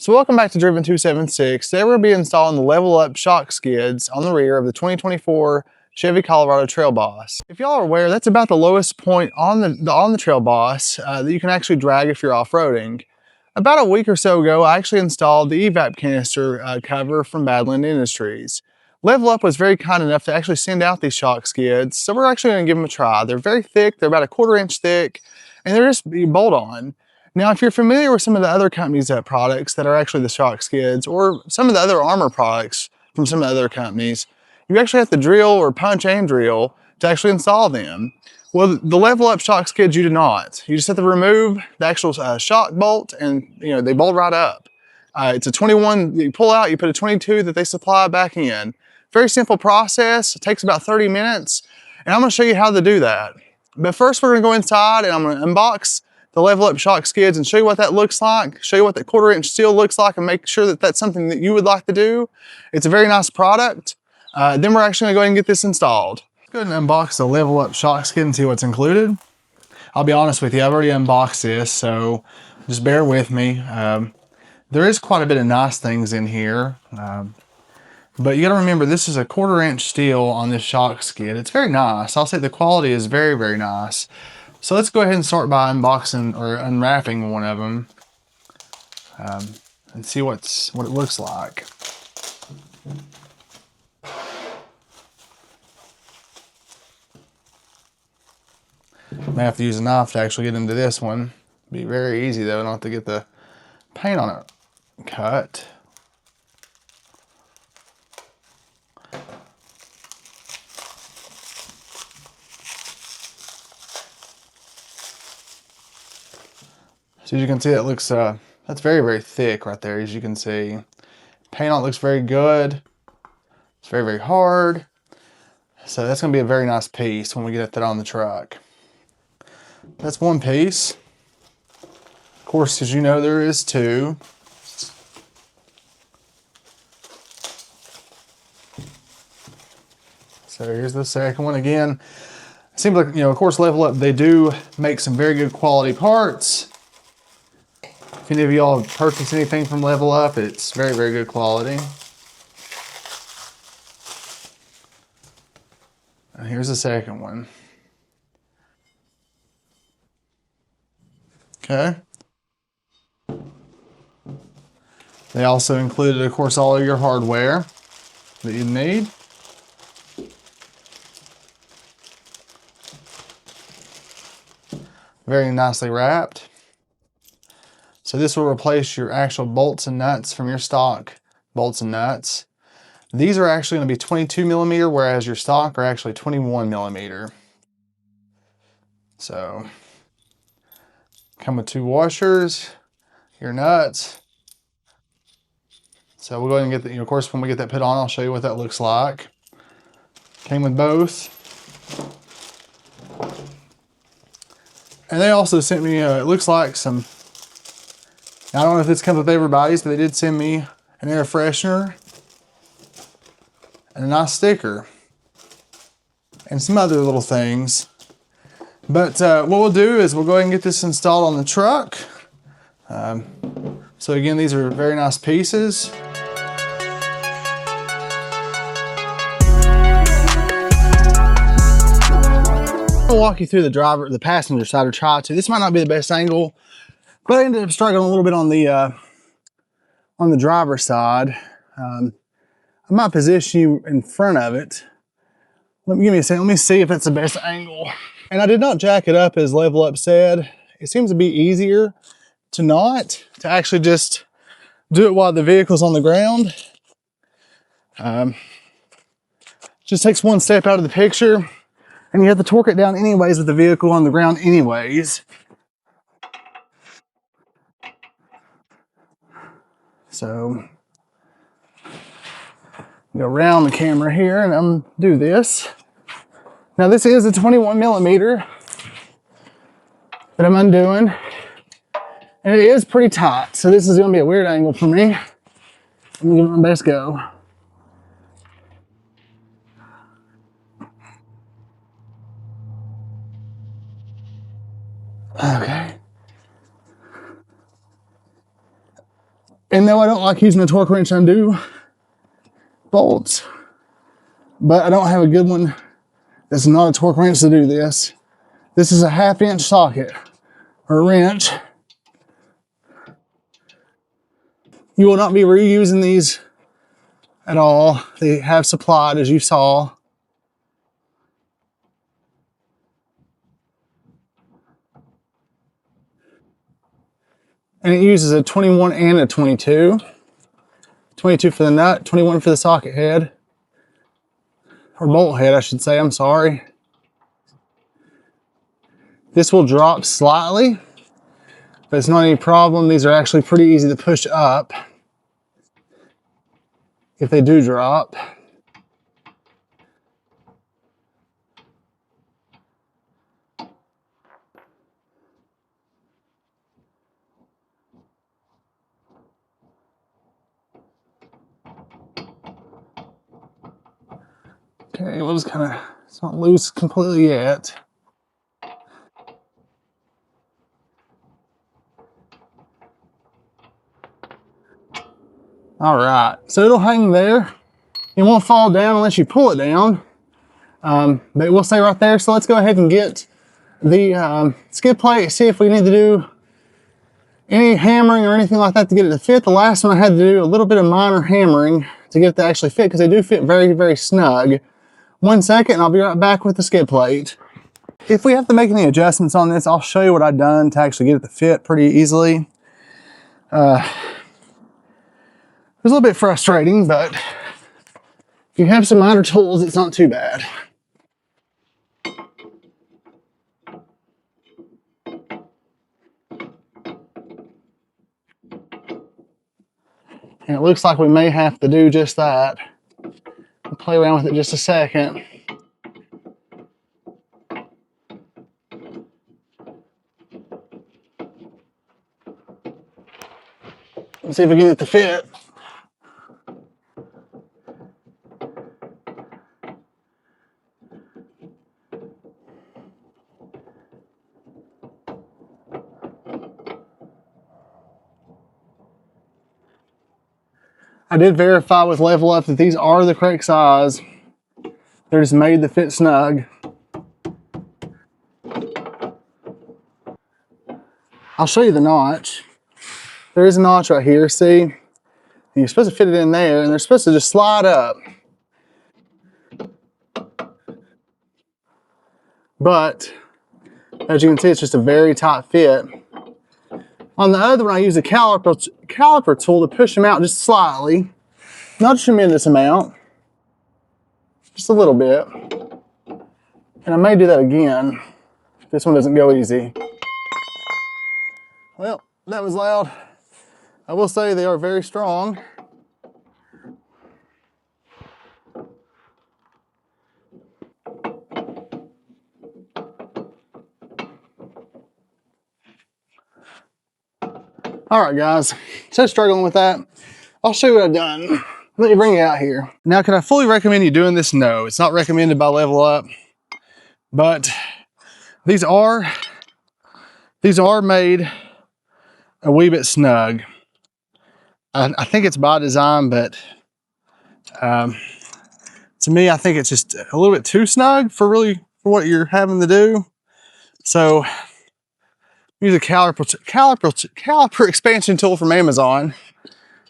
So welcome back to Driven 276. Today we're going to be installing the level up shock skids on the rear of the 2024 Chevy Colorado Trail Boss. If y'all are aware, that's about the lowest point on the Trail Boss that you can actually drag if you're off-roading. About a week or so ago, I actually installed the evap canister cover from Badland Industries. Level Up was very kind enough to actually send out these shock skids, so we're actually going to give them a try. They're very thick, they're about a 1/4 inch thick, and they're just bolt-on. Now, if you're familiar with some of the other companies' products that are actually the shock skids, or some of the other armor products from some of the other companies, you actually have to drill or punch and drill to actually install them. Well, the level up shock skids, you do not. You just have to remove the actual shock bolt, and they bolt right up. It's a 21 you pull out, you put a 22 that they supply back in. Very simple process. It takes about 30 minutes, and I'm going to show you how to do that. But first, we're going to go inside, and I'm going to unbox the level up shock skids and show you what that looks like, show you what that 1/4 inch steel looks like, and make sure that that's something that you would like to do. It's a very nice product. Then we're actually gonna go ahead and get this installed. Let's go ahead and unbox the level up shock skid and see what's included. I'll be honest with you, I've already unboxed this, so just bear with me. There is quite a bit of nice things in here, but you gotta remember this is a 1/4 inch steel on this shock skid. It's very nice. I'll say the quality is very, very nice. So let's go ahead and start by unboxing or unwrapping one of them and see what it looks like. May have to use a knife to actually get into this one. Be very easy though, not have to get the paint on it cut. So as you can see, it looks, that's very, very thick right there, as you can see. Paint on it looks very good. It's very, very hard. So that's gonna be a very nice piece when we get that on the truck. That's one piece. Of course, as you know, there is two. So here's the second one. Again, it seems like, of course, Level Up, they do make some very good quality parts. If any of y'all have purchased anything from Level Up, it's very, very good quality. And here's the second one. Okay. They also included, of course, all of your hardware that you need. Very nicely wrapped. So this will replace your actual bolts and nuts from your stock bolts and nuts. These are actually going to be 22 millimeter, whereas your stock are actually 21 millimeter. So, come with 2 washers, your nuts. So we'll go ahead and get the, of course, when we get that put on, I'll show you what that looks like. Came with both. And they also sent me, it looks like some, I don't know if this comes with everybody's, but they did send me an air freshener and a nice sticker and some other little things. But what we'll do is we'll go ahead and get this installed on the truck. So again, these are very nice pieces. I'll walk you through the passenger side, or try to. This might not be the best angle, but I ended up struggling a little bit on the driver's side. I might position you in front of it. Give me a second. Let me see if that's the best angle. And I did not jack it up as Level Up said. It seems to be easier to actually just do it while the vehicle's on the ground. Just takes one step out of the picture, and you have to torque it down anyways with the vehicle on the ground anyways. So, go around the camera here and I'm gonna do this. Now this is a 21 millimeter that I'm undoing, and it is pretty tight. So this is gonna be a weird angle for me. I'm gonna give it my best go. Okay. And no, I don't like using a torque wrench to undo bolts, but I don't have a good one that's not a torque wrench to do this. This is a 1/2 inch socket or wrench. You will not be reusing these at all. They have supplied, as you saw. And it uses a 21 and a 22. 22 for the nut, 21 for the socket head. Or bolt head, I should say, I'm sorry. This will drop slightly, but it's not any problem. These are actually pretty easy to push up if they do drop. Okay, we'll just kind of, it's not loose completely yet. All right, so it'll hang there. It won't fall down unless you pull it down, but it will stay right there. So let's go ahead and get the skid plate, see if we need to do any hammering or anything like that to get it to fit. The last one I had to do a little bit of minor hammering to get it to actually fit, because they do fit very, very snug. 1 second, and I'll be right back with the skid plate. If we have to make any adjustments on this, I'll show you what I've done to actually get it to fit pretty easily. It was a little bit frustrating, but if you have some minor tools, it's not too bad. And it looks like we may have to do just that. I'll play around with it just a second. Let's see if we can get it to fit. I did verify with Level Up that these are the correct size. They're just made to fit snug. I'll show you the notch. There is a notch right here, see? And you're supposed to fit it in there, and they're supposed to just slide up. But, as you can see, it's just a very tight fit. On the other one, I use a caliper tool to push them out just slightly. Not a tremendous amount. Just a little bit. And I may do that again if this one doesn't go easy. Well, that was loud. I will say they are very strong. All right, guys, so struggling with that. I'll show you what I've done. Let me bring it out here. Now, can I fully recommend you doing this? No, it's not recommended by Level Up, but these are made a wee bit snug. I think it's by design, but to me, I think it's just a little bit too snug for what you're having to do. So use a caliper expansion tool from Amazon,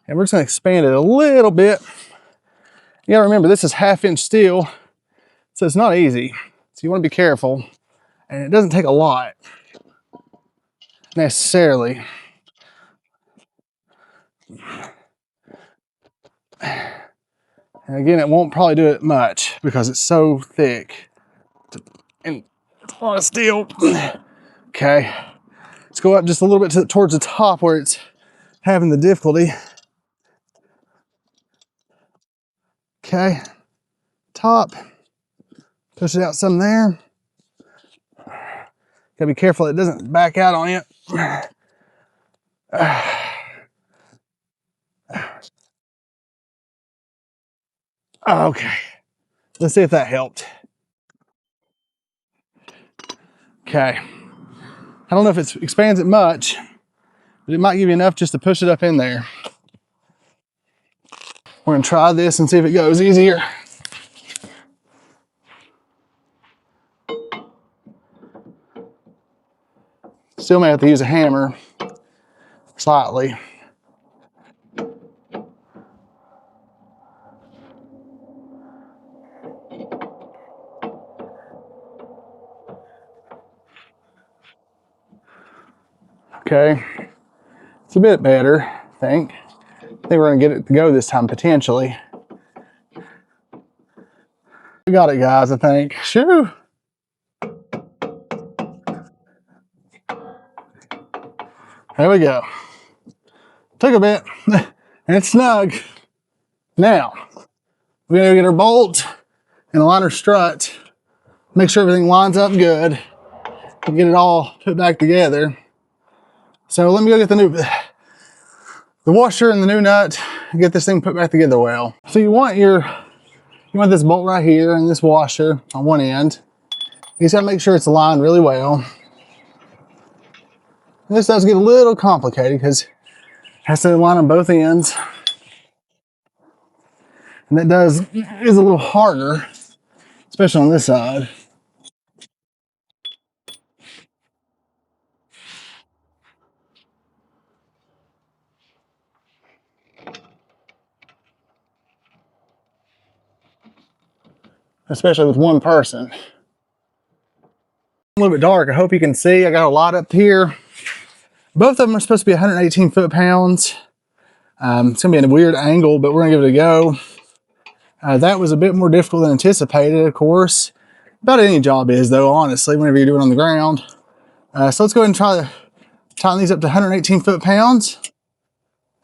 and we're just going to expand it a little bit. You got to remember, this is 1/2 inch steel, so it's not easy. So you want to be careful, and it doesn't take a lot necessarily. And again, it won't probably do it much because it's so thick and it's a lot of steel. Okay, let's go up just a little bit towards the top where it's having the difficulty. Okay, top, push it out some there. Gotta be careful it doesn't back out on you. Okay, let's see if that helped. Okay, I don't know if it expands it much, but it might give you enough just to push it up in there. We're gonna try this and see if it goes easier. Still may have to use a hammer slightly. Okay, it's a bit better, I think. I think we're gonna get it to go this time, potentially. We got it, guys, I think. Shoo! There we go. Took a bit, and it's snug. Now, we're gonna get our bolt and align our strut, make sure everything lines up good, and get it all put back together. So let me go get the washer and the new nut and get this thing put back together well. So you want this bolt right here and this washer on one end. You just gotta make sure it's aligned really well. And this does get a little complicated because it has to align on both ends. And that is a little harder, especially on this side. Especially with one person. A little bit dark, I hope you can see. I got a lot up here. Both of them are supposed to be 118 foot-pounds. It's gonna be in a weird angle, but we're gonna give it a go. That was a bit more difficult than anticipated, of course. About any job is, though, honestly, whenever you're doing it on the ground. So let's go ahead and try to tighten these up to 118 foot-pounds,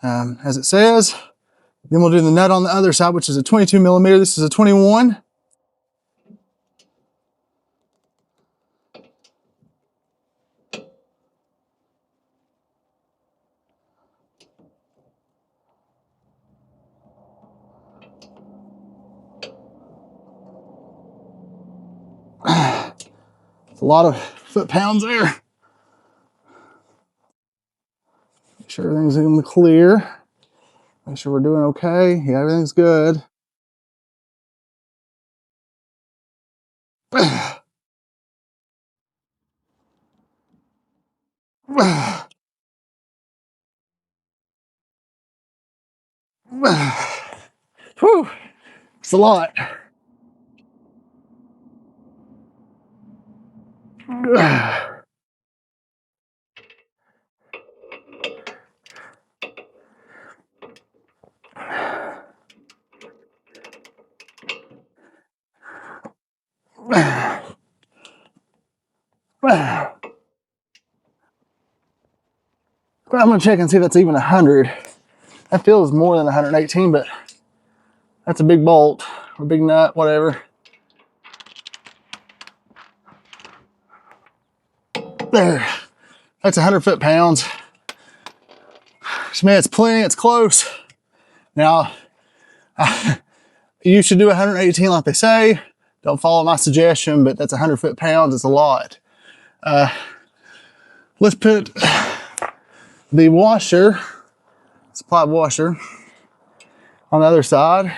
as it says. Then we'll do the nut on the other side, which is a 22 millimeter. This is a 21. It's a lot of foot-pounds there. Make sure everything's in the clear. Make sure we're doing okay. Yeah, everything's good. Whew, it's a lot. I'm gonna check and see if that's even 100. That feels more than 118, but that's a big bolt or big nut, whatever. There, that's 100 foot-pounds. Man, it's plenty, it's close. Now, you should do 118 like they say. Don't follow my suggestion, but that's 100 foot-pounds, it's a lot. Let's put the washer, supply washer, on the other side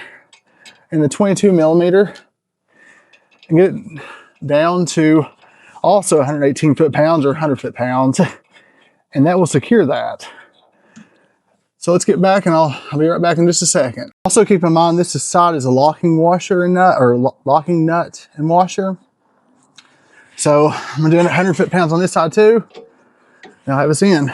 in the 22 millimeter and get it down to also 118 foot-pounds or 100 foot-pounds, and that will secure that. So let's get back and I'll be right back in just a second. Also keep in mind this side is a locking washer and nut, or locking nut and washer. So I'm doing 100 foot-pounds on this side too. Now have us in.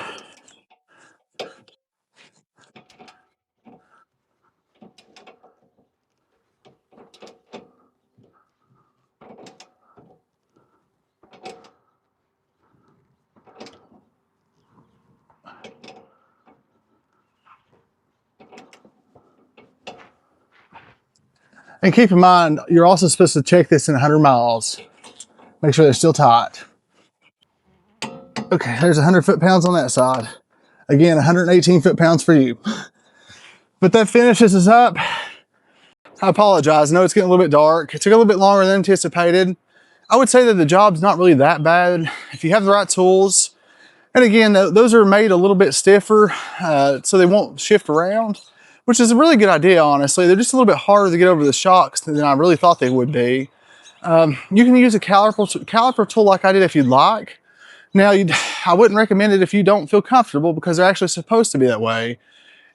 And keep in mind, you're also supposed to check this in 100 miles. Make sure they're still tight. Okay, there's 100 foot-pounds on that side. Again, 118 foot-pounds for you. But that finishes us up. I apologize, I know it's getting a little bit dark. It took a little bit longer than anticipated. I would say that the job's not really that bad. If you have the right tools, and again, those are made a little bit stiffer, so they won't shift around. which is a really good idea, honestly. They're just a little bit harder to get over the shocks than I really thought they would be. You can use a caliper tool like I did if you'd like. Now, I wouldn't recommend it if you don't feel comfortable, because they're actually supposed to be that way.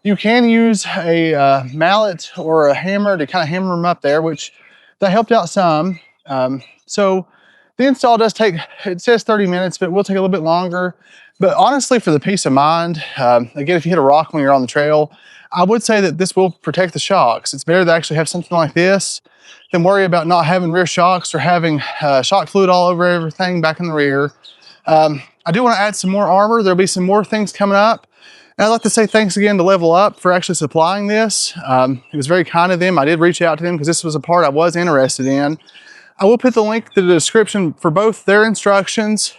You can use a mallet or a hammer to kind of hammer them up there, which that helped out some. So the install does take, it says 30 minutes, but it will take a little bit longer. But honestly, for the peace of mind, again, if you hit a rock when you're on the trail, I would say that this will protect the shocks. It's better to actually have something like this than worry about not having rear shocks or having shock fluid all over everything back in the rear. I do want to add some more armor. There'll be some more things coming up. And I'd like to say thanks again to Level Up for actually supplying this. It was very kind of them. I did reach out to them because this was a part I was interested in. I will put the link to the description for both their instructions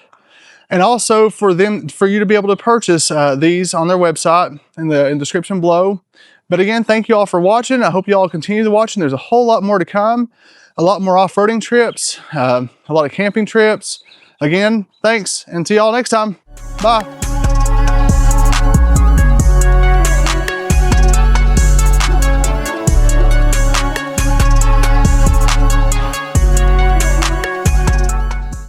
and also for you to be able to purchase these on their website in the description below. But again, thank you all for watching. I hope you all continue to watch, and there's a whole lot more to come. A lot more off-roading trips, a lot of camping trips. Again, thanks, and see y'all next time. Bye.